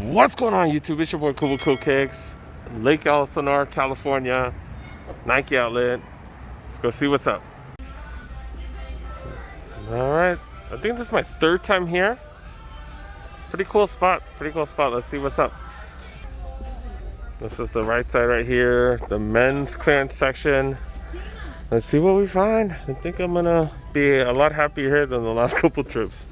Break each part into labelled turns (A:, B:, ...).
A: What's going on, YouTube? It's your boy Cool Kicks, Lake Elsinore, California, Nike outlet. Let's go see what's up. Alright, I think this is my third time here. Pretty cool spot, Let's see what's up. This is the right side right here, the men's clearance section. Let's see what we find. I think I'm gonna be a lot happier here than the last couple trips.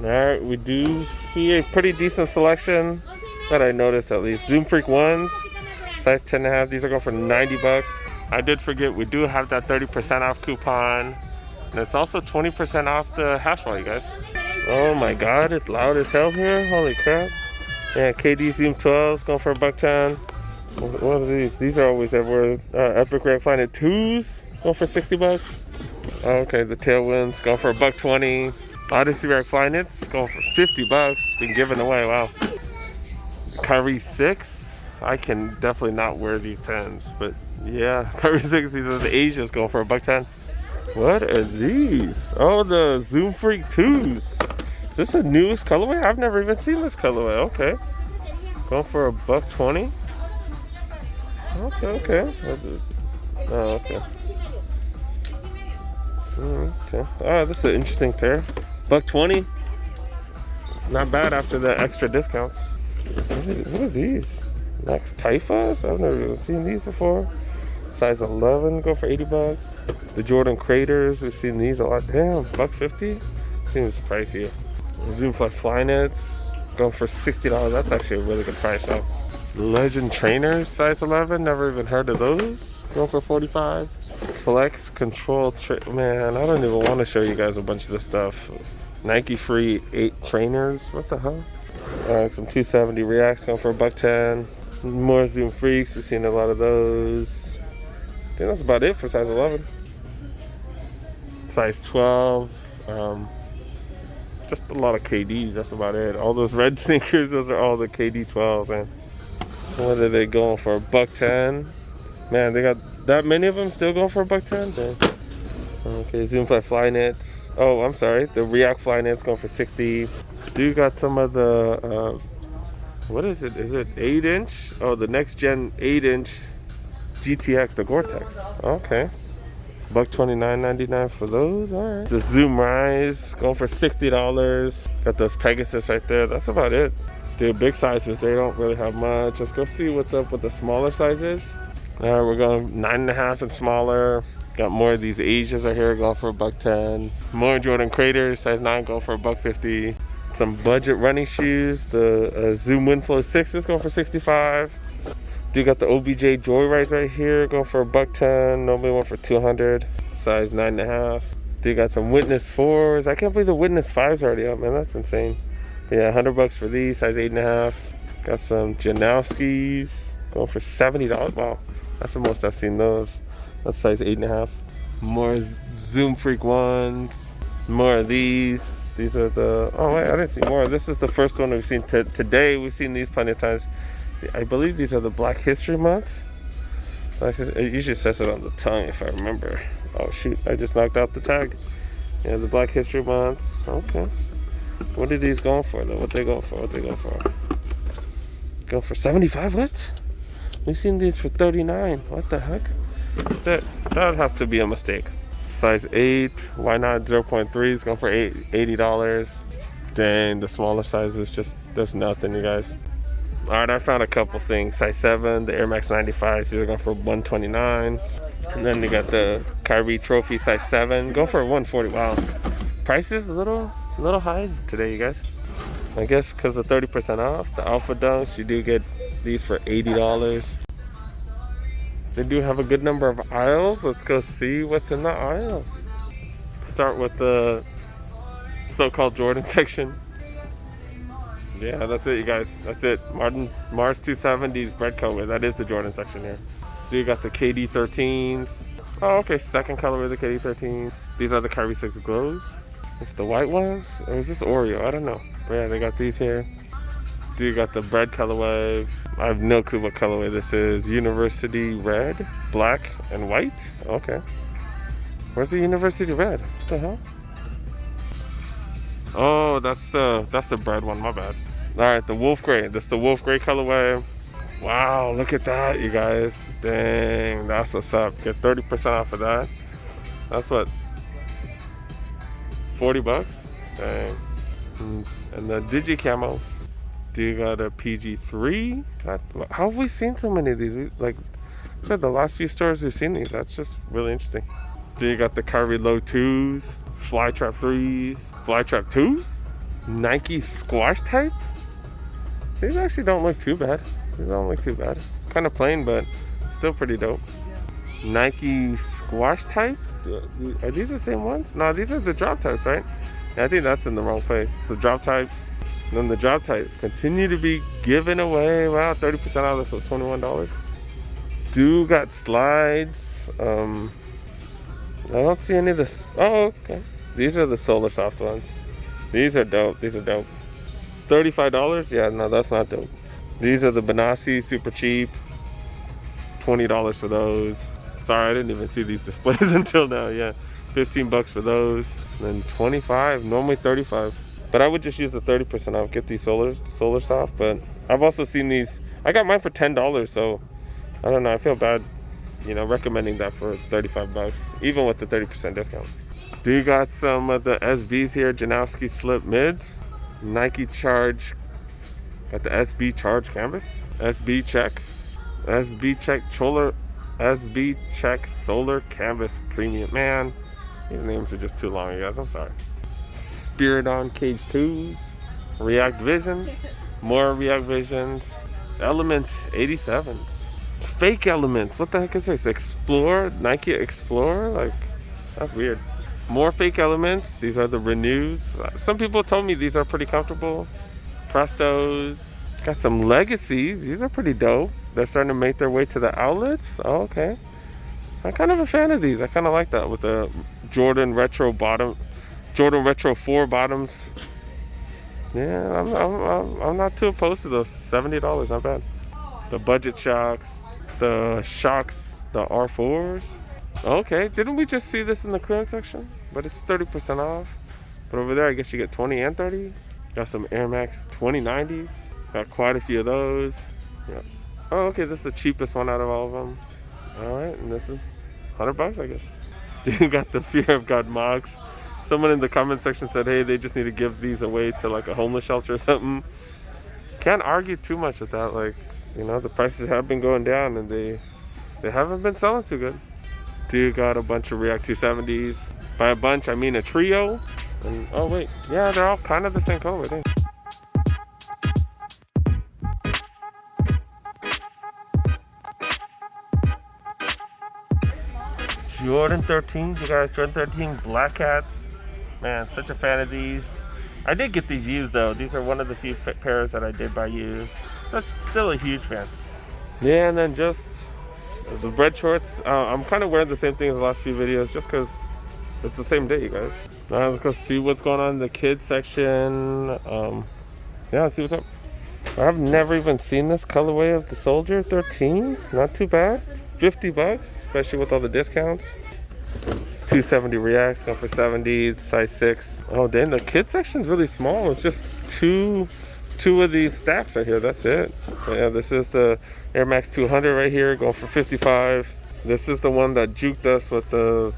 A: Alright, we do see a pretty decent selection that I noticed at least. Zoom Freak ones, size 10.5. These are going for 90 bucks. I did forget we do have that 30% off coupon. And it's also 20% off the hash wall, you guys. Oh my god, it's loud as hell here. Holy crap. Yeah, KD Zoom 12s going for $110. What are these? These are always everywhere. Epic Red Planet 2s going for 60 bucks. Okay, the Tailwinds going for $120. Odyssey Rack Flyknits going for 50 bucks. Been given away, wow. Kyrie 6. I can definitely not wear these 10s, but yeah, Kyrie 6. These are the Asias going for $110. What are these? Oh, the Zoom Freak 2s. Is this the newest colorway? I've never even seen this colorway. Okay, going for $120. Okay. Oh, okay. Okay. Oh, this is an interesting pair. $120. Not bad after the extra discounts. What are these? Max Typhas? I've never even seen these before. Size 11, go for 80 bucks. The Jordan Craters, we've seen these a lot. Damn, $150? Seems pricey. Zoom Flyknits, go for $60. That's actually a really good price though. Legend Trainers, size 11, never even heard of those. Go for $45. Flex Control, man, I don't even want to show you guys a bunch of this stuff. Nike Free 8 trainers, what the hell? Alright, some 270 Reacts going for $110. More Zoom Freaks, we've seen a lot of those. I think that's about it for size 11. Size 12, just a lot of KDs, that's about it. All those red sneakers, those are all the KD 12s, man. What are they going for? $110. Man, they got that many of them still going for $110. Okay, Zoom Flyknits. Oh, I'm sorry. The React Flyknits going for $60. Do you got some of the what is it? Is it 8-inch? Oh, the next gen 8-inch GTX, the Gore-Tex. Okay. $129.99 for those. All right. The Zoom Rise going for $60. Got those Pegasus right there. That's about it. The big sizes, they don't really have much. Let's go see what's up with the smaller sizes. We're going 9.5 and smaller. Got more of these Asias right here going for $110. More Jordan Craters, size 9, going for $150. Some budget running shoes. The Zoom Windflow 6 going for $65. Do got the OBJ Joyride right here going for $110. Nobody went for $200. Size 9.5. Do got some Witness 4s. I can't believe the Witness 5s are already up, man. That's insane. But yeah, $100 for these. Size 8.5. Got some Janowskis going for $70. Wow, that's the most I've seen those. That's size 8.5. More Zoom Freak ones. More of these. These are the, oh wait, I didn't see more. This is the first one we've seen today. We've seen these plenty of times. I believe these are the Black History Months. It usually says it on the tongue if I remember. Oh shoot, I just knocked out the tag. Yeah, the Black History Months. Okay. What are these going for though? What they going for? Go for 75? What? We've seen these for 39. What the heck? That has to be a mistake. Size 8. Why not 0.3 is going for $80. Dang, the smaller sizes just, there's nothing, you guys. Alright, I found a couple things. Size 7, the Air Max 95s, these are going for $129. And then you got the Kyrie Trophy size 7, go for $140. Wow, price is a little high today, you guys. I guess because of 30% off. The Alpha Dunks, you do get these for $80. They do have a good number of aisles. Let's go see what's in the aisles. Start with the so-called Jordan section. Yeah, that's it, you guys. That's it. Mars 270s bread colorway. That is the Jordan section here. So you got the KD 13s. Oh, okay. Second colorway, the KD 13. These are the Kyrie 6 glows. It's the white ones, or is this Oreo? I don't know. But yeah, they got these here. Do you got the bread colorway? I have no clue what colorway this is. University red, black, and white. Okay. Where's the University red? What the hell? Oh, that's the bread one. My bad. All right, the wolf gray. This is the wolf gray colorway. Wow, look at that, you guys. Dang, that's what's up. Get 30% off of that. That's what, 40 bucks? Dang. And the Digi Camo. Do you got a PG3? How have we seen so many of these? Like, said the last few stores we've seen these. That's just really interesting. Do you got the Kyrie Low 2s, Flytrap 3s, Flytrap 2s, Nike Squash type? These actually don't look too bad. These don't look too bad. Kind of plain, but still pretty dope. Nike Squash type? Are these the same ones? No, these are the drop types, right? Yeah, I think that's in the wrong place. So drop types. And then the drop types continue to be given away. Wow, 30% off, so $21. Do got slides. I don't see any of this. Oh, okay. These are the Solar Soft ones. These are dope. These are dope. $35? Yeah, no, that's not dope. These are the Benassi, super cheap. $20 for those. Sorry, I didn't even see these displays until now. Yeah, 15 bucks for those. And then 25, normally 35. But I would just use the 30% off, get these Solar Soft. But I've also seen these. I got mine for $10, so I don't know. I feel bad, recommending that for 35 bucks, even with the 30% discount. Do you got some of the SBs here? Janowski Slip Mids, Nike Charge. Got the SB Charge Canvas, SB Check Solar Canvas Premium. Man, these names are just too long, you guys. I'm sorry. Spirit On Cage 2s, React Visions, more React Visions, Element 87s, Fake Elements. What the heck is this? Explore, Nike Explorer? Like, that's weird. More Fake Elements. These are the Renews. Some people told me these are pretty comfortable. Prestos. Got some Legacies. These are pretty dope. They're starting to make their way to the outlets. Oh, okay. I'm kind of a fan of these. I kind of like that with the Jordan Retro 4 bottoms. Yeah, I'm not too opposed to those. $70, not bad. The Budget Shocks, the R4s. Okay, didn't we just see this in the clearance section? But it's 30% off. But over there, I guess you get 20 and 30. Got some Air Max 2090s. Got quite a few of those. Yeah. Oh, okay, this is the cheapest one out of all of them. All right, and this is $100, I guess. Dude, got the Fear of God Mocs. Someone in the comment section said, hey, they just need to give these away to like a homeless shelter or something. Can't argue too much with that. Like, the prices have been going down and they haven't been selling too good. Dude got a bunch of React 270s. By a bunch, I mean a trio. And oh wait, yeah, they're all kind of the same color, I think. Jordan 13s, you guys, Jordan 13 Black Hats. Man, such a fan of these. I did get these used though. These are one of the few pairs that I did buy used. Still a huge fan. Yeah, and then just the red shorts. I'm kind of wearing the same thing as the last few videos just because it's the same day, you guys. Let's go see what's going on in the kids section. Yeah, let's see what's up. I've never even seen this colorway of the Soldier 13s. Not too bad. $50, especially with all the discounts. 270 Reacts, going for 70, size 6. Oh, dang, the kids section's really small. It's just two of these stacks right here. That's it. But yeah, this is the Air Max 200 right here, going for 55. This is the one that juked us with the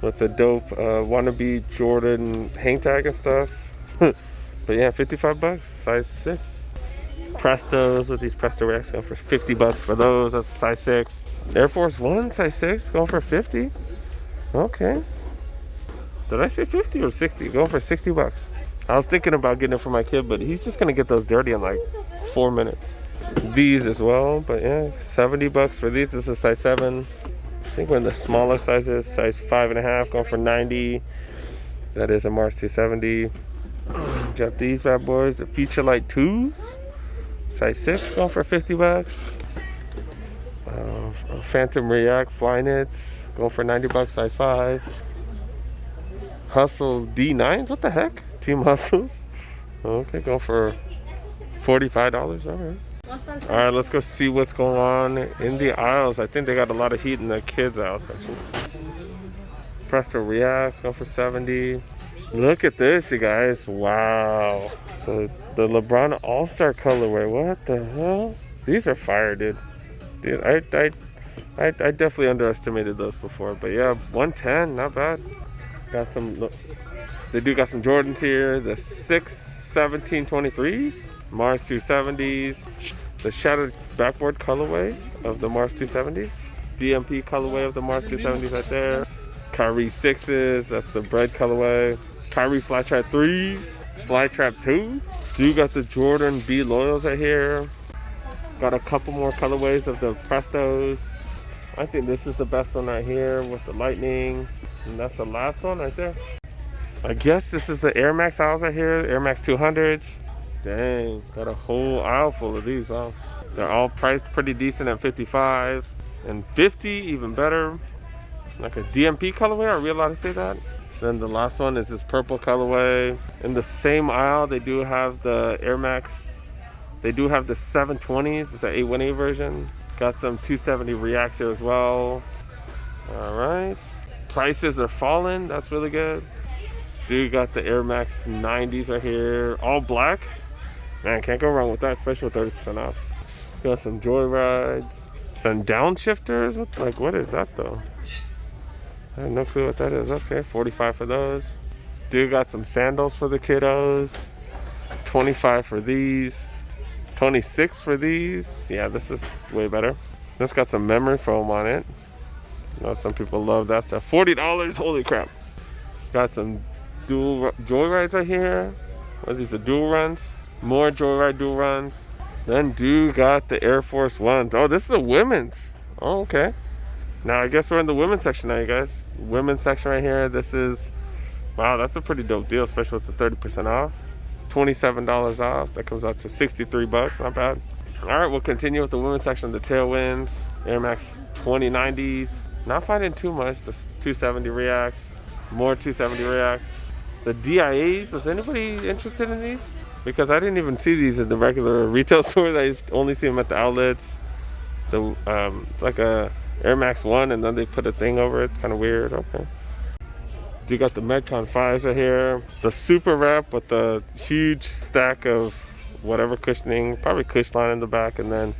A: dope wannabe Jordan hang tag and stuff. But yeah, $55, size 6. Prestos with these Presto Reacts going for $50 for those. That's size 6. Air Force One, size 6, going for 50. Okay. Did I say 50 or 60? Going for $60. I was thinking about getting it for my kid, but he's just gonna get those dirty in like 4 minutes. These as well, but yeah, $70 for these. This is size 7. I think we're in the smaller sizes, size 5.5, going for 90. That is a Mars 270. Got these bad boys, the Future Light 2s, size 6, going for $50. Phantom React Fly Knits, going for $90, size 5. Hustle D9s, what the heck? Team Hustles. Okay, going for $45. All right, let's go see what's going on in the aisles. I think they got a lot of heat in the kids aisle section. Presto Reacts, going for 70. Look at this, you guys. Wow. The LeBron All-Star colorway. What the hell? These are fire, dude. Dude, I definitely underestimated those before. But yeah, 110, not bad. Got some, they do got some Jordans here. The 6/17/23s. Mars 270s. The shattered backboard colorway of the Mars 270s. DMP colorway of the Mars 270s right there. Kyrie 6s. That's the bread colorway. Kyrie Flytrap 3s, Flytrap 2s. Do got the Jordan B Loyals right here. Got a couple more colorways of the Prestos. I think this is the best one right here with the lightning. And that's the last one right there. I guess this is the Air Max aisles right here, Air Max 200s. Dang, got a whole aisle full of these, wow. They're all priced pretty decent at 55 and 50, even better. Like a DMP colorway, are we allowed to say that? Then the last one is this purple colorway. In the same aisle, they do have the Air Max. They do have the 720s, it's the 818 version. Got some 270 Reacts here as well. All right. Prices are falling, that's really good. Dude got the Air Max 90s right here, all black. Man, can't go wrong with that, especially with 30% off. Got some Joyrides, some downshifters. What is that though? I have no clue what that is. Okay, 45 for those. Dude got some sandals for the kiddos. 25 for these. 26 for these. Yeah, this is way better. This got some memory foam on it. You know, some people love that stuff. $40, holy crap. Got some dual Joyrides right here. What are these, the dual runs? More Joyride dual runs. Then dude got the Air Force Ones. Oh, this is a women's. Oh, okay. Now I guess we're in the women's section now, you guys. Women's section right here. This is, wow, that's a pretty dope deal, especially with the 30% off. $27 off. That comes out to 63 bucks. Not bad. All right, we'll continue with the women's section. The Tailwinds, Air Max 2090s. Not finding too much. The 270 Reacts. More 270 Reacts. The DIAs. Was anybody interested in these? Because I didn't even see these in the regular retail stores. I only see them at the outlets. The like a Air Max 1 and then they put a thing over it. Kind of weird. Okay. You got the Metcon 5s right here. The Super Wrap with the huge stack of whatever cushioning. Probably Cushline in the back. And then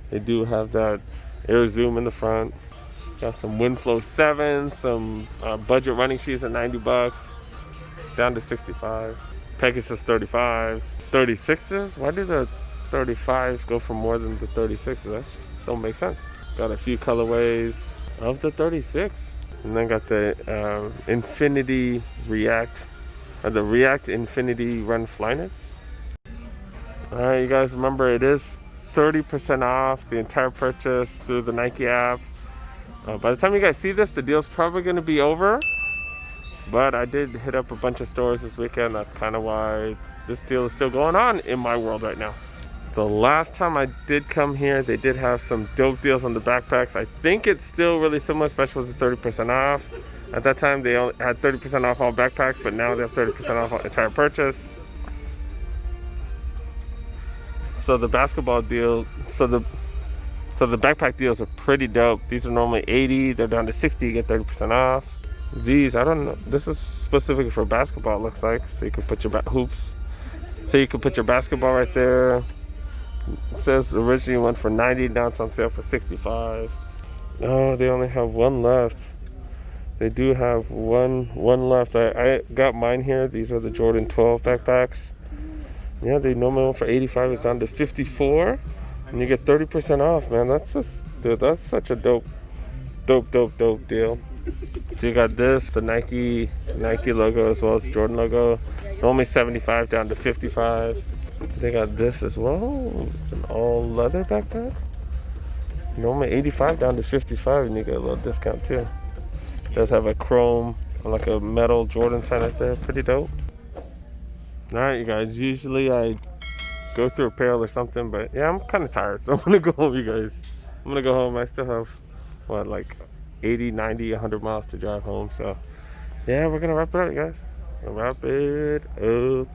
A: they do have that Air Zoom in the front. Got some Windflow 7s. Some budget running shoes at 90 bucks. Down to 65. Pegasus 35s. 36s? Why do the 35s go for more than the 36s? That just don't make sense. Got a few colorways of the 36. And then got the Infinity React. The React Infinity Run Flyknits. Alright, you guys remember it is 30% off the entire purchase through the Nike app. By the time you guys see this, the deal's probably going to be over. But I did hit up a bunch of stores this weekend. That's kind of why this deal is still going on in my world right now. The last time I did come here, they did have some dope deals on the backpacks. I think it's still really similar, especially with the 30% off. At that time, they only had 30% off all backpacks, but now they have 30% off the entire purchase. So the basketball deal, so the backpack deals are pretty dope. These are normally 80, they're down to 60, you get 30% off. These, I don't know, this is specifically for basketball, it looks like. So you can put your hoops. So you can put your basketball right there. It says originally went for 90, now it's on sale for 65. Oh, they only have one left. They do have one left. I got mine here. These are the Jordan 12 backpacks. Yeah, they normally went for 85. It's down to 54. And you get 30% off, man. That's just, dude, that's such a dope deal. So you got this, the Nike logo as well as the Jordan logo. Normally 75 down to 55. They got this as well. It's an all leather backpack. Normally 85 down to 55 and you get a little discount too. It does have a chrome, like a metal Jordan sign right there. Pretty dope. Alright, you guys. Usually I go through a pail or something, but yeah, I'm kind of tired. So I'm going to go home, you guys. I'm going to go home. I still have, what, like 80, 90, 100 miles to drive home. So yeah, we're going to wrap it up, you guys. Wrap it up.